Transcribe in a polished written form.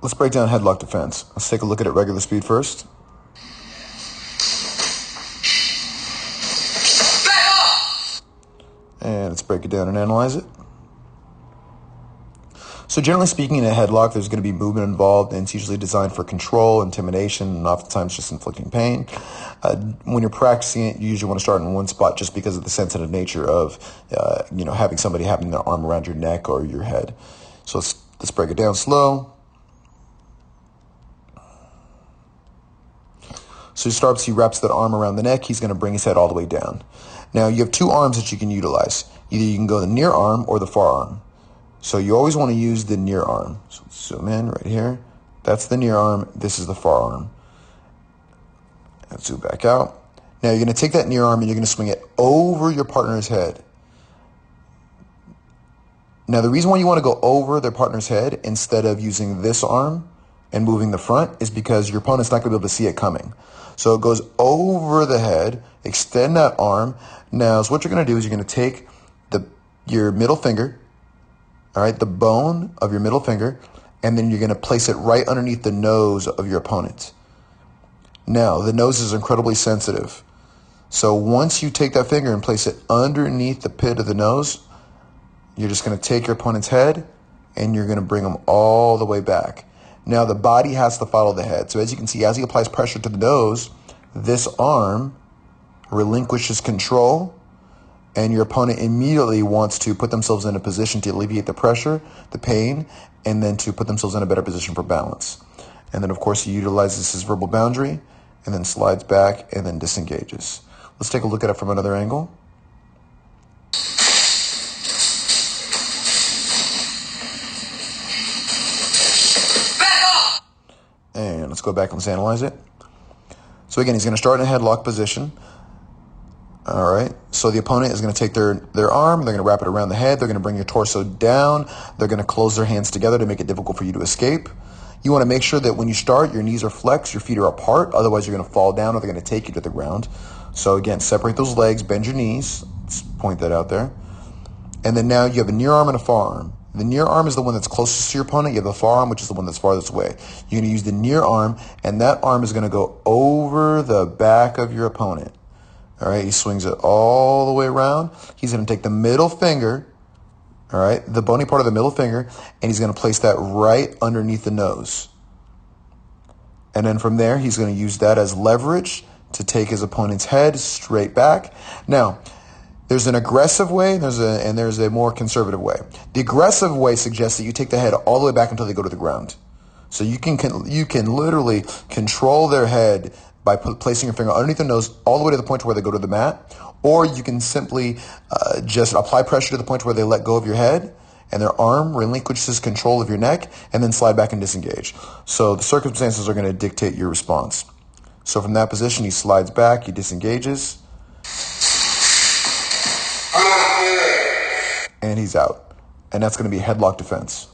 Let's break down headlock defense. Let's take a look at it regular speed first. And let's break it down and analyze it. So generally speaking, in a headlock, there's going to be movement involved, and it's usually designed for control, intimidation, and oftentimes just inflicting pain. When you're practicing it, you usually want to start in one spot just because of the sensitive nature of, having somebody having their arm around your neck or your head. So let's break it down slow. So he starts, he wraps that arm around the neck. He's going to bring his head all the way down. Now, you have two arms that you can utilize. Either you can go the near arm or the far arm. So you always want to use the near arm. So zoom in right here. That's the near arm. This is the far arm. And zoom back out. Now you're going to take that near arm and you're going to swing it over your partner's head. Now the reason why you want to go over their partner's head instead of using this arm and moving the front is because your opponent's not going to be able to see it coming. So it goes over the head, extend that arm. Now, so what you're going to do is you're going to take your middle finger, all right, the bone of your middle finger, and then you're going to place it right underneath the nose of your opponent. Now, the nose is incredibly sensitive. So once you take that finger and place it underneath the pit of the nose, you're just going to take your opponent's head and you're going to bring them all the way back. Now, the body has to follow the head. So as you can see, as he applies pressure to the nose, this arm relinquishes control, and your opponent immediately wants to put themselves in a position to alleviate the pressure, the pain, and then to put themselves in a better position for balance. And then, of course, he utilizes his verbal boundary and then slides back and then disengages. Let's take a look at it from another angle. And let's go back and let's analyze it. So again, he's going to start in a headlock position. All right. So the opponent is going to take their arm. They're going to wrap it around the head. They're going to bring your torso down. They're going to close their hands together to make it difficult for you to escape. You want to make sure that when you start, your knees are flexed, your feet are apart. Otherwise, you're going to fall down or they're going to take you to the ground. So again, separate those legs, bend your knees. Let's point that out there. And then now you have a near arm and a far arm. The near arm is the one that's closest to your opponent. You have the far arm, which is the one that's farthest away. You're going to use the near arm, and that arm is going to go over the back of your opponent. All right, he swings it all the way around. He's going to take the middle finger, all right, the bony part of the middle finger, and he's going to place that right underneath the nose. And then from there, he's going to use that as leverage to take his opponent's head straight back. Now, there's an aggressive way and there's a more conservative way. The aggressive way suggests that you take the head all the way back until they go to the ground. So you can literally control their head by placing your finger underneath the nose all the way to the point where they go to the mat. Or you can simply just apply pressure to the point where they let go of your head and their arm relinquishes control of your neck and then slide back and disengage. So the circumstances are going to dictate your response. So from that position, he slides back, he disengages, and he's out. And that's going to be headlock defense.